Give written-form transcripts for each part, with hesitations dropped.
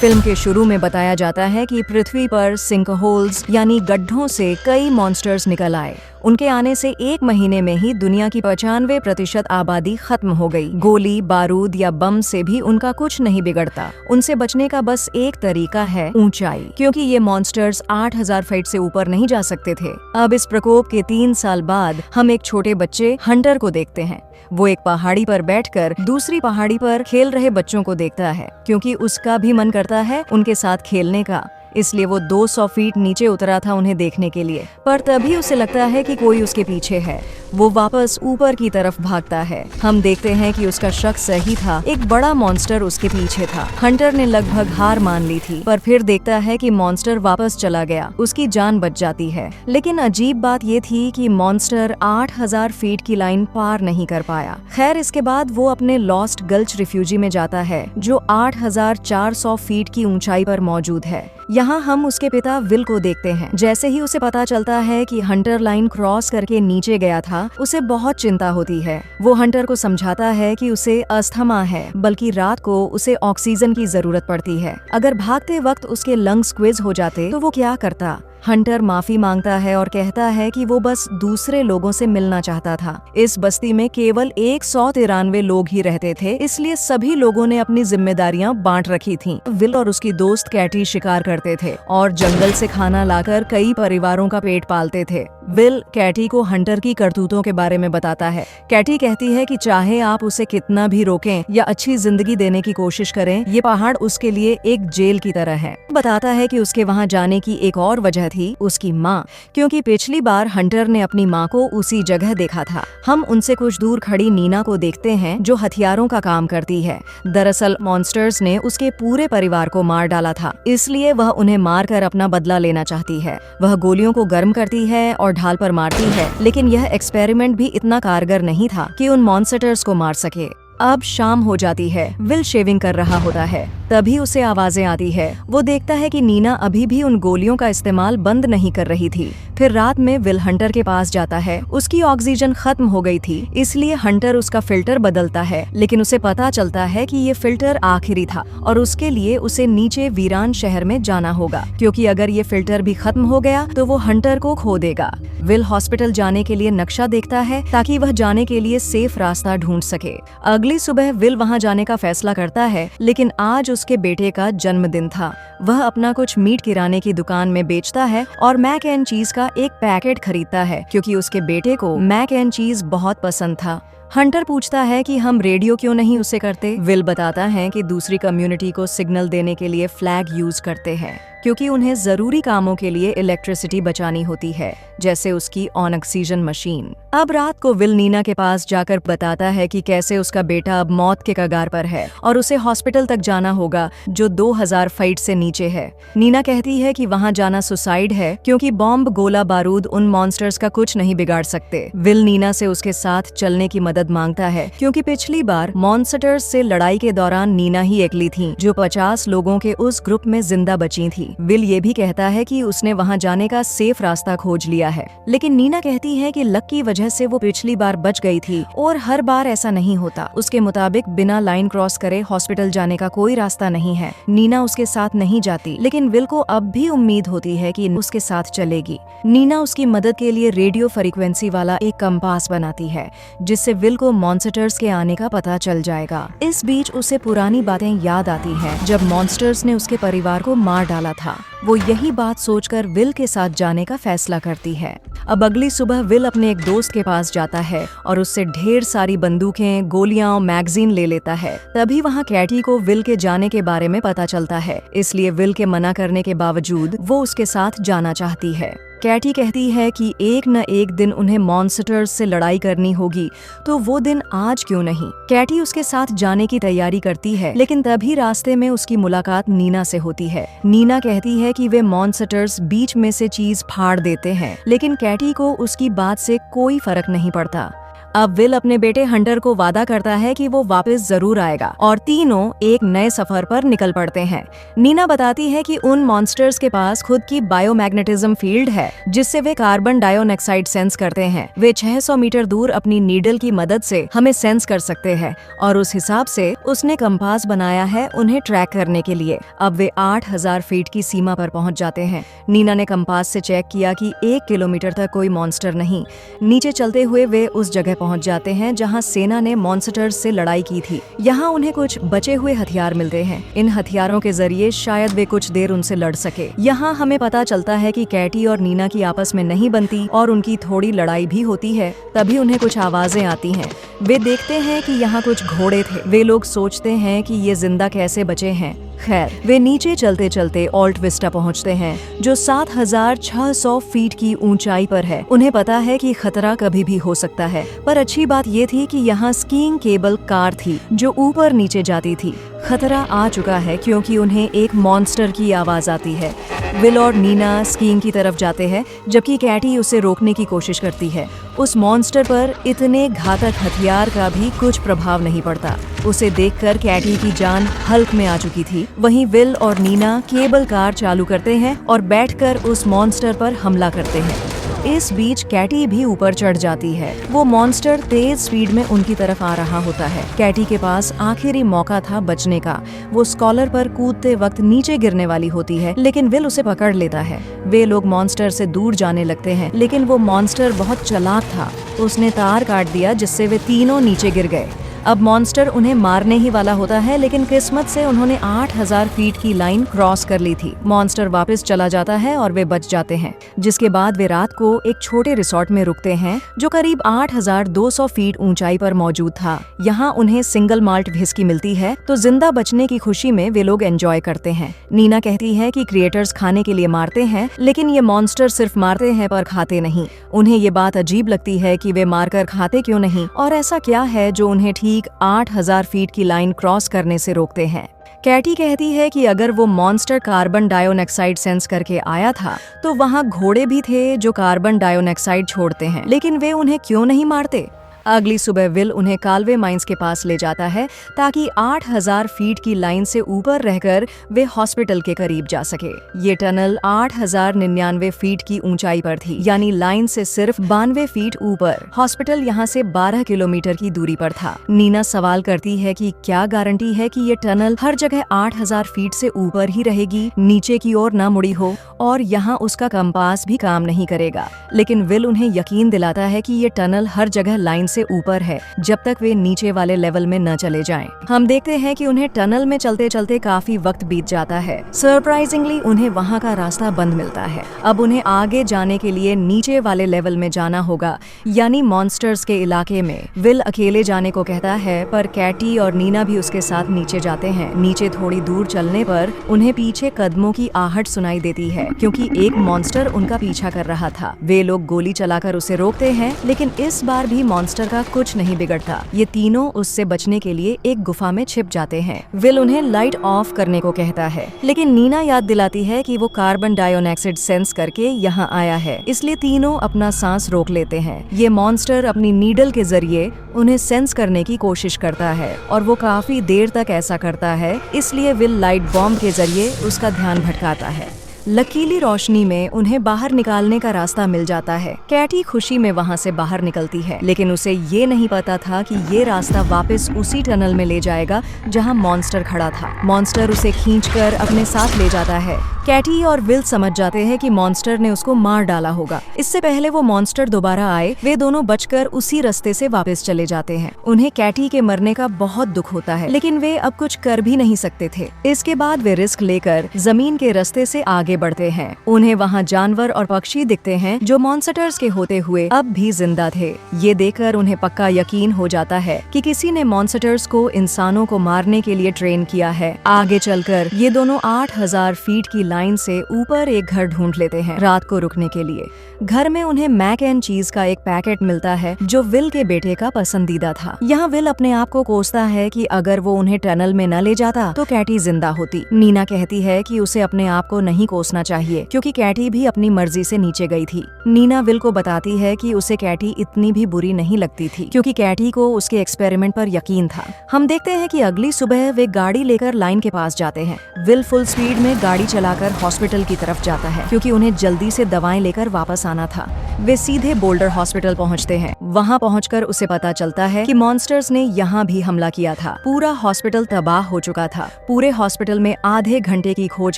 Film के शुरू में बताया जाता है कि पृथ्वी पर सिंक होल्स यानी गड्ढों से कई मॉन्स्टर्स निकल आए। उनके आने से 1 महीने में ही दुनिया की 95% आबादी खत्म हो गई। गोली, बारूद या बम से भी उनका कुछ नहीं बिगड़ता। उनसे बचने का बस एक तरीका है ऊंचाई, क्योंकि ये मॉन्स्टर्स 8000 फीट से ऊपर नहीं जा सकते थे। अब इस प्रकोप के 3 साल बाद हम एक छोटे बच्चे हंटर को देखते हैं। वो एक पहाड़ी पर बैठकर दूसरी पहाड़ी पर खेल रहे बच्चों को देखता है, क्योंकि उसका भी मन करता है उनके साथ खेलने का। इसलिए वो 200 फीट नीचे उतरा था उन्हें देखने के लिए। पर तभी उसे लगता है कि कोई उसके पीछे है। वो वापस ऊपर की तरफ भागता है। हम देखते हैं कि उसका शक सही था, एक बड़ा मॉन्स्टर उसके पीछे था। हंटर ने लगभग हार मान ली थी, पर फिर देखता है कि मॉन्स्टर वापस चला गया। उसकी जान बच जाती है। लेकिन अजीब बात ये थी कि मॉन्स्टर 8000 फीट की लाइन पार नहीं कर पाया। खैर, इसके बाद वो अपने लॉस्ट गल्च रिफ्यूजी में जाता है, जो 8400 फीट की ऊंचाई पर मौजूद है। यहाँ हम उसके पिता विल को देखते हैं। जैसे ही उसे पता चलता है कि हंटर लाइन क्रॉस करके नीचे गया था, उसे बहुत चिंता होती है। वो हंटर को समझाता है कि उसे अस्थमा है, बल्कि रात को उसे ऑक्सीजन की जरूरत पड़ती है। अगर भागते वक्त उसके लंग्स स्क्वीज हो जाते तो वो क्या करता। हंटर माफी मांगता है और कहता है कि वो बस दूसरे लोगों से मिलना चाहता था। इस बस्ती में केवल 193 लोग ही रहते थे, इसलिए सभी लोगों ने अपनी जिम्मेदारियां बांट रखी थीं। विल और उसकी दोस्त कैटी शिकार करते थे और जंगल से खाना लाकर कई परिवारों का पेट पालते थे। विल कैटी को हंटर की करतूतों के बारे में बताता है। कैटी कहती है कि चाहे आप उसे कितना भी रोकें या अच्छी जिंदगी देने की कोशिश करें, ये पहाड़ उसके लिए एक जेल की तरह है। बताता है कि उसके वहाँ जाने की एक और वजह थी उसकी माँ, क्योंकि पिछली बार हंटर ने अपनी माँ को उसी जगह देखा था। हम उनसे कुछ दूर खड़ी नीना को देखते हैं, जो हथियारों का काम करती है। दरअसल मॉन्स्टर्स ने उसके पूरे परिवार को मार डाला था, इसलिए वह उन्हें मारकर अपना बदला लेना चाहती है। वह गोलियों को गर्म करती है और ढाल पर मारती है, लेकिन यह एक्सपेरिमेंट भी इतना कारगर नहीं था कि उन मॉन्स्टर्स को मार सके। अब शाम हो जाती है। विल शेविंग कर रहा होता है, तभी उसे आवाजें आती है। वो देखता है कि नीना अभी भी उन गोलियों का इस्तेमाल बंद नहीं कर रही थी। फिर रात में विल हंटर के पास जाता है। उसकी ऑक्सीजन खत्म हो गई थी, इसलिए हंटर उसका फिल्टर बदलता है, लेकिन उसे पता चलता है कि ये फिल्टर आखिरी था और उसके लिए उसे नीचे वीरान शहर में जाना होगा, क्योंकि अगर ये फिल्टर भी खत्म हो गया तो वो हंटर को खो देगा। विल हॉस्पिटल जाने के लिए नक्शा देखता है ताकि वह जाने के लिए सेफ रास्ता ढूंढ सके। अगली सुबह विल वहां जाने का फैसला करता है, लेकिन आज उसके बेटे का जन्मदिन था। वह अपना कुछ मीट किराने की दुकान में बेचता है और मैक एंड चीज का एक पैकेट खरीदता है, क्योंकि उसके बेटे को मैक एंड चीज बहुत पसंद था। हंटर पूछता है कि हम रेडियो क्यों नहीं उसे करते। विल बताता है कि दूसरी कम्युनिटी को सिग्नल देने के लिए फ्लैग यूज करते हैं, क्योंकि उन्हें जरूरी कामों के लिए इलेक्ट्रिसिटी बचानी होती है, जैसे उसकी ऑन ऑक्सीजन मशीन। अब रात को विल नीना के पास जाकर बताता है कि कैसे उसका बेटा अब मौत के कगार पर है और उसे हॉस्पिटल तक जाना होगा, जो 2000 फीट से नीचे है। नीना कहती है कि वहां जाना सुसाइड है, क्योंकि बॉम्ब, गोला बारूद उन मॉन्स्टर्स का कुछ नहीं बिगाड़ सकते। विल नीना से उसके साथ चलने की मदद मांगता है, क्योंकि पिछली बार मॉन्स्टर्स से लड़ाई के दौरान नीना ही अकेली थी, जो 50 लोगों के उस ग्रुप में जिंदा बची थी। विल ये भी कहता है कि उसने वहां जाने का सेफ रास्ता खोज लिया है, लेकिन नीना कहती है कि लक की वजह से वो पिछली बार बच गई थी और हर बार ऐसा नहीं होता। उसके मुताबिक बिना लाइन क्रॉस करे हॉस्पिटल जाने का कोई रास्ता नहीं है। नीना उसके साथ नहीं जाती, लेकिन विल को अब भी उम्मीद होती है कि उसके साथ चलेगी। नीना उसकी मदद के लिए रेडियो फ्रीक्वेंसी वाला एक कंपास बनाती है, जिससे विल को मॉन्स्टर्स के आने का पता चल जाएगा। इस बीच उसे पुरानी बातें याद आती हैं, जब मॉन्स्टर्स ने उसके परिवार को मार डाला था। वो यही बात सोचकर विल के साथ जाने का फैसला करती है। अब अगली सुबह विल अपने एक दोस्त के पास जाता है और उससे ढेर सारी बंदूकें, गोलियां और मैगजीन ले लेता है। तभी वहाँ कैटी को विल के जाने के बारे में पता चलता है, इसलिए विल के मना करने के बावजूद वो उसके साथ जाना चाहती है। कैटी कहती है कि एक न एक दिन उन्हें मॉन्स्टर्स से लड़ाई करनी होगी, तो वो दिन आज क्यों नहीं। कैटी उसके साथ जाने की तैयारी करती है, लेकिन तभी रास्ते में उसकी मुलाकात नीना से होती है। नीना कहती है कि वे मॉन्स्टर्स बीच में से चीज फाड़ देते हैं, लेकिन कैटी को उसकी बात से कोई फर्क नहीं पड़ता। अब विल अपने बेटे हंटर को वादा करता है कि वो वापस जरूर आएगा और तीनों एक नए सफर पर निकल पड़ते हैं। नीना बताती है कि उन मॉन्स्टर्स के पास खुद की बायोमैग्नेटिज्म फील्ड है जिससे वे कार्बन डाइऑक्साइड सेंस करते हैं। वे 600 मीटर दूर अपनी नीडल की मदद से हमें सेंस कर सकते हैं और उस हिसाब से उसने कंपास बनाया है उन्हें ट्रैक करने के लिए। अब वे 8000 फीट की सीमा पर पहुंच जाते हैं। नीना ने कंपास से चेक किया कि 1 किलोमीटर तक कोई मॉन्स्टर नहीं। नीचे चलते हुए वे उस जगह पहुंच जाते हैं जहां सेना ने मॉन्स्टर्स से लड़ाई की थी। यहाँ उन्हें कुछ बचे हुए हथियार मिलते हैं। इन हथियारों के जरिए शायद वे कुछ देर उनसे लड़ सके। यहाँ हमें पता चलता है कि कैटी और नीना की आपस में नहीं बनती और उनकी थोड़ी लड़ाई भी होती है। तभी उन्हें कुछ आवाजें आती हैं। वे देखते हैं कि यहाँ कुछ घोड़े थे। वे लोग सोचते हैं कि ये जिंदा कैसे बचे हैं। खैर, वे नीचे चलते चलते ऑल्ट विस्टा पहुंचते हैं जो 7600 फीट की ऊंचाई पर है। उन्हें पता है कि खतरा कभी भी हो सकता है, पर अच्छी बात ये थी कि यहाँ स्कीइंग केबल कार थी जो ऊपर नीचे जाती थी। खतरा आ चुका है क्योंकि उन्हें एक मॉन्स्टर की आवाज आती है। विल और नीना स्कीइंग की तरफ जाते हैं जबकि कैटी उसे रोकने की कोशिश करती है। उस मॉन्स्टर पर इतने घातक हथियार का भी कुछ प्रभाव नहीं पड़ता। उसे देखकर कैटी की जान हल्क में आ चुकी थी। वहीं विल और नीना केबल कार चालू करते हैं और बैठकर उस मॉन्स्टर पर हमला करते हैं। इस बीच कैटी भी ऊपर चढ़ जाती है। वो मॉन्स्टर तेज स्पीड में उनकी तरफ आ रहा होता है। कैटी के पास आखिरी मौका था बचने का। वो स्कॉलर पर कूदते वक्त नीचे गिरने वाली होती है लेकिन विल उसे पकड़ लेता है। वे लोग मॉन्स्टर से दूर जाने लगते हैं लेकिन वो मॉन्स्टर बहुत चालाक था। उसने तार काट दिया जिससे वे तीनों नीचे गिर गए। अब मॉन्स्टर उन्हें मारने ही वाला होता है लेकिन किस्मत से उन्होंने 8000 फीट की लाइन क्रॉस कर ली थी। मॉन्स्टर वापस चला जाता है और वे बच जाते हैं, जिसके बाद वे रात को एक छोटे रिसोर्ट में रुकते हैं जो करीब 8200 फीट ऊंचाई पर मौजूद था। यहाँ उन्हें सिंगल माल्ट व्हिस्की मिलती है तो जिंदा बचने की खुशी में वे लोग एंजॉय करते हैं। नीना कहती है कि क्रिएटर्स खाने के लिए मारते हैं लेकिन ये मॉन्स्टर सिर्फ मारते हैं पर खाते नहीं। उन्हें ये बात अजीब लगती है कि वे मारकर खाते क्यों नहीं और ऐसा क्या है जो उन्हें ठीक 8000 फीट की लाइन क्रॉस करने से रोकते हैं। कैटी कहती है कि अगर वो मॉन्स्टर कार्बन डाइऑक्साइड सेंस करके आया था तो वहाँ घोड़े भी थे जो कार्बन डाइऑक्साइड छोड़ते हैं, लेकिन वे उन्हें क्यों नहीं मारते। अगली सुबह विल उन्हें कालवे माइंस के पास ले जाता है ताकि 8000 फीट की लाइन से ऊपर रहकर वे हॉस्पिटल के करीब जा सके। ये टनल 8099 फीट की ऊंचाई पर थी, यानी लाइन से सिर्फ 92 फीट ऊपर। हॉस्पिटल यहाँ से 12 किलोमीटर की दूरी पर था। नीना सवाल करती है कि क्या गारंटी है कि ये टनल हर जगह 8000 फीट से ऊपर ही रहेगी, नीचे की ओर न मुड़ी हो, और यहाँ उसका कंपास भी काम नहीं करेगा। लेकिन विल उन्हें यकीन दिलाता है कि ये टनल हर जगह लाइन से ऊपर है जब तक वे नीचे वाले लेवल में न चले जाएं। हम देखते हैं कि उन्हें टनल में चलते चलते काफी वक्त बीत जाता है। सरप्राइजिंगली उन्हें वहाँ का रास्ता बंद मिलता है। अब उन्हें आगे जाने के लिए नीचे वाले लेवल में जाना होगा, यानी मॉन्स्टर्स के इलाके में। विल अकेले जाने को कहता है पर कैटी और नीना भी उसके साथ नीचे जाते हैं। नीचे थोड़ी दूर चलने पर उन्हें पीछे कदमों की आहट सुनाई देती है क्योंकि एक मॉन्स्टर उनका पीछा कर रहा था। वे लोग गोली चलाकर उसे रोकते हैं लेकिन इस बार भी मॉन्स्टर का कुछ नहीं बिगड़ता। ये तीनों उससे बचने के लिए एक गुफा में छिप जाते हैं। विल उन्हें लाइट ऑफ करने को कहता है लेकिन नीना याद दिलाती है कि वो कार्बन डाइऑक्साइड सेंस करके यहाँ आया है, इसलिए तीनों अपना सांस रोक लेते हैं। ये मॉन्स्टर अपनी नीडल के जरिए उन्हें सेंस करने की कोशिश करता है और वो काफी देर तक ऐसा करता है, इसलिए विल लाइट बॉम्ब के जरिए उसका ध्यान भटकाता है। लकीली रोशनी में उन्हें बाहर निकालने का रास्ता मिल जाता है। कैटी खुशी में वहाँ से बाहर निकलती है लेकिन उसे ये नहीं पता था कि ये रास्ता वापस उसी टनल में ले जाएगा जहाँ मॉन्स्टर खड़ा था। मॉन्स्टर उसे खींचकर अपने साथ ले जाता है। कैटी और विल समझ जाते हैं कि मॉन्स्टर ने उसको मार डाला होगा। इससे पहले वो मॉन्स्टर दोबारा आए, वे दोनों बचकर उसी रास्ते से वापस चले जाते हैं। उन्हें कैटी के मरने का बहुत दुख होता है लेकिन वे अब कुछ कर भी नहीं सकते थे। इसके बाद वे रिस्क लेकर जमीन के रास्ते से आगे बढ़ते हैं। उन्हें वहाँ जानवर और पक्षी दिखते हैं जो मॉन्स्टर्स के होते हुए अब भी जिंदा थे। ये देखकर उन्हें पक्का यकीन हो जाता है कि किसी ने मॉन्स्टर्स को इंसानों को मारने के लिए ट्रेन किया है। आगे चलकर ये दोनों 8000 फीट की लाइन से ऊपर एक घर ढूंढ लेते हैं रात को रुकने के लिए। घर में उन्हें मैक एंड चीज का एक पैकेट मिलता है जो विल के बेटे का पसंदीदा था। यहाँ विल अपने आप को कोसता है कि अगर वो उन्हें टनल में न ले जाता तो कैटी जिंदा होती। नीना कहती है कि उसे अपने आप को नहीं कोसना चाहिए क्योंकि कैटी भी अपनी मर्जी से नीचे गई थी। नीना विल को बताती है कि उसे कैटी इतनी भी बुरी नहीं लगती थी क्योंकि कैटी को उसके एक्सपेरिमेंट पर यकीन था। हम देखते हैं कि अगली सुबह वे गाड़ी लेकर लाइन के पास जाते हैं। विल फुल स्पीड में गाड़ी चलाकर हॉस्पिटल की तरफ जाता है क्योंकि उन्हें जल्दी से दवाएं लेकर वापस आना था। वे सीधे बोल्डर हॉस्पिटल पहुंचते हैं। वहां पहुंचकर उसे पता चलता है कि मॉन्स्टर्स ने यहाँ भी हमला किया था। पूरा हॉस्पिटल तबाह हो चुका था। पूरे हॉस्पिटल में आधे घंटे की खोज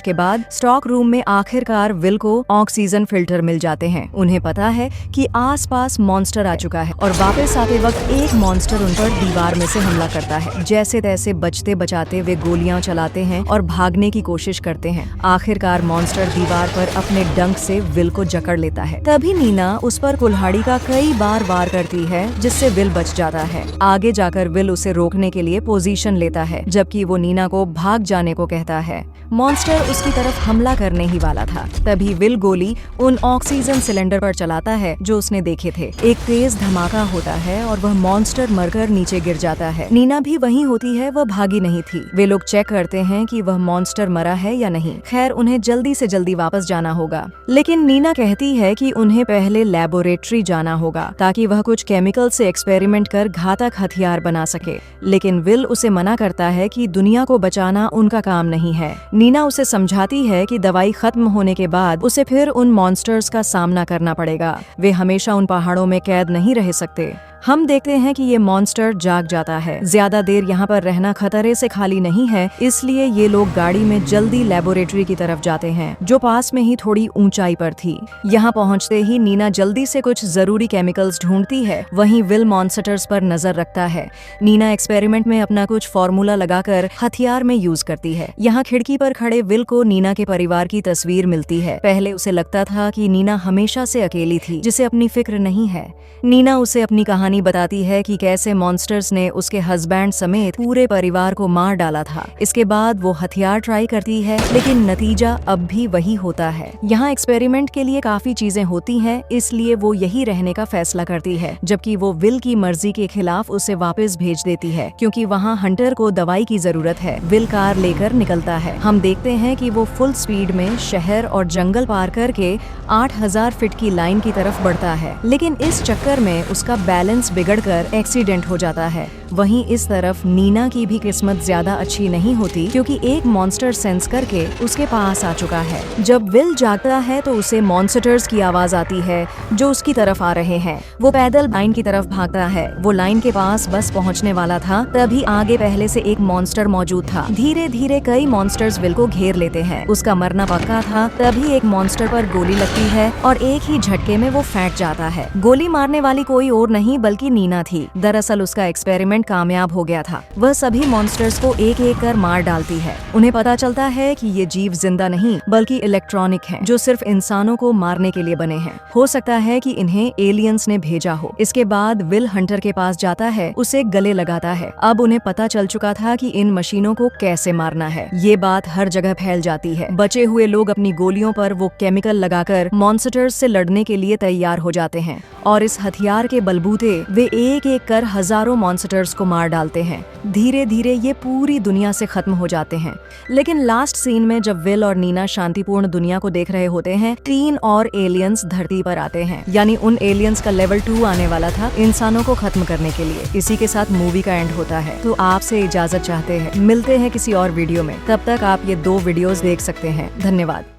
के बाद स्टॉक रूम में आखिरकार विल को ऑक्सीजन फिल्टर मिल जाते हैं। उन्हें पता है कि आसपास मॉन्स्टर आ चुका है और वापस आते वक्त एक मॉन्स्टर उन पर दीवार में से हमला करता है। जैसे तैसे बचते बचाते वे गोलियां चलाते हैं और भागने की कोशिश करते हैं। आखिरकार मॉन्स्टर दीवार पर अपने डंक से विल को जकड़ लेता है। तभी नीना उस पर कुल्हाड़ी का कई बार वार करती है जिससे विल बच जाता है। आगे जाकर विल उसे रोकने के लिए पोजीशन लेता है जबकि वो नीना को भाग जाने को कहता है। मॉन्स्टर उसकी तरफ हमला करने ही वाला था। तभी विल गोली उन ऑक्सीजन सिलेंडर पर चलाता है जो उसने देखे थे। एक तेज धमाका होता है और वह मॉन्स्टर मरकर नीचे गिर जाता है। नीना भी वहीं होती है, वह भागी नहीं थी। वे लोग चेक करते हैं कि वह मॉन्स्टर मरा है या नहीं। खैर उन्हें जल्दी से जल्दी वापस जाना होगा, लेकिन नीना कहती है कि उन्हें पहले लैबोरेटरी जाना होगा ताकि वह कुछ केमिकल से एक्सपेरिमेंट कर घातक हथियार बना सके। लेकिन विल उसे मना करता है कि दुनिया को बचाना उनका काम नहीं है। नीना उसे समझाती है कि दवाई खत्म होने के बाद उसे फिर उन मॉन्स्टर्स का सामना करना पड़ेगा। वे हमेशा उन पहाड़ों में कैद नहीं रह सकते। हम देखते हैं कि ये मॉन्स्टर जाग जाता है। ज्यादा देर यहाँ पर रहना खतरे से खाली नहीं है, इसलिए ये लोग गाड़ी में जल्दी लैबोरेटरी की तरफ जाते हैं जो पास में ही थोड़ी ऊंचाई पर थी। यहाँ पहुँचते ही नीना जल्दी से कुछ जरूरी केमिकल्स ढूंढती है। वहीं विल मॉन्स्टर्स पर नजर रखता है। नीना एक्सपेरिमेंट में अपना कुछ फॉर्मूला लगाकर हथियार में यूज करती है। यहाँ खिड़की पर खड़े विल को नीना के परिवार की तस्वीर मिलती है। पहले उसे लगता था कि नीना हमेशा से अकेली थी जिसे अपनी फिक्र नहीं है। नीना उसे अपनी कहानी बताती है कि कैसे मॉन्स्टर्स ने उसके हस्बैंड समेत पूरे परिवार को मार डाला था। इसके बाद वो हथियार ट्राई करती है लेकिन नतीजा अब भी वही होता है। यहाँ एक्सपेरिमेंट के लिए काफी चीजें होती हैं, इसलिए वो यही रहने का फैसला करती है, जबकि वो विल की मर्जी के खिलाफ उसे वापस भेज देती है क्योंकि वहाँ हंटर को दवाई की जरूरत है। विल कार लेकर निकलता है। हम देखते हैं कि वो फुल स्पीड में शहर और जंगल पार करके 8000 फीट की लाइन की तरफ बढ़ता है, लेकिन इस चक्कर में उसका बैलेंस बिगड़कर एक्सीडेंट हो जाता है। वहीं इस तरफ नीना की भी किस्मत ज्यादा अच्छी नहीं होती क्योंकि एक मॉन्स्टर सेंस करके उसके पास आ चुका है। जब विल जागता है तो उसे मॉन्स्टर्स की आवाज आती है जो उसकी तरफ आ रहे हैं। वो पैदल लाइन की तरफ भागता है। वो लाइन के पास बस पहुंचने वाला था, तभी आगे पहले से एक मॉन्स्टर मौजूद था। धीरे धीरे कई मॉन्स्टर्स विल को घेर लेते हैं। उसका मरना पक्का था। तभी एक मॉन्स्टर पर गोली लगती है और एक ही झटके में वो फैट जाता है। गोली मारने वाली कोई और नहीं बल्कि नीना थी। दरअसल उसका एक्सपेरिमेंट कामयाब हो गया था। वह सभी मॉन्स्टर्स को एक एक कर मार डालती है। उन्हें पता चलता है कि ये जीव जिंदा नहीं बल्कि इलेक्ट्रॉनिक हैं, जो सिर्फ इंसानों को मारने के लिए बने हैं। हो सकता है कि इन्हें एलियंस ने भेजा हो। इसके बाद विल हंटर के पास जाता है, उसे गले लगाता है। अब उन्हें पता चल चुका था कि इन मशीनों को कैसे मारना है। ये बात हर जगह फैल जाती है। बचे हुए लोग अपनी गोलियों पर वो केमिकल लगाकर मॉन्स्टर्स से लड़ने के लिए तैयार हो जाते हैं और इस हथियार के बलबूते वे एक एक कर हजारों मॉन्स्टर्स को मार डालते हैं। धीरे धीरे ये पूरी दुनिया से खत्म हो जाते हैं। लेकिन लास्ट सीन में जब विल और नीना शांतिपूर्ण दुनिया को देख रहे होते हैं, 3 और एलियंस धरती पर आते हैं। यानी उन एलियंस का लेवल 2 आने वाला था इंसानों को खत्म करने के लिए। इसी के साथ मूवी का एंड होता है। तो आपसे इजाजत चाहते हैं, मिलते हैं किसी और वीडियो में। तब तक आप ये 2 वीडियोस देख सकते हैं। धन्यवाद।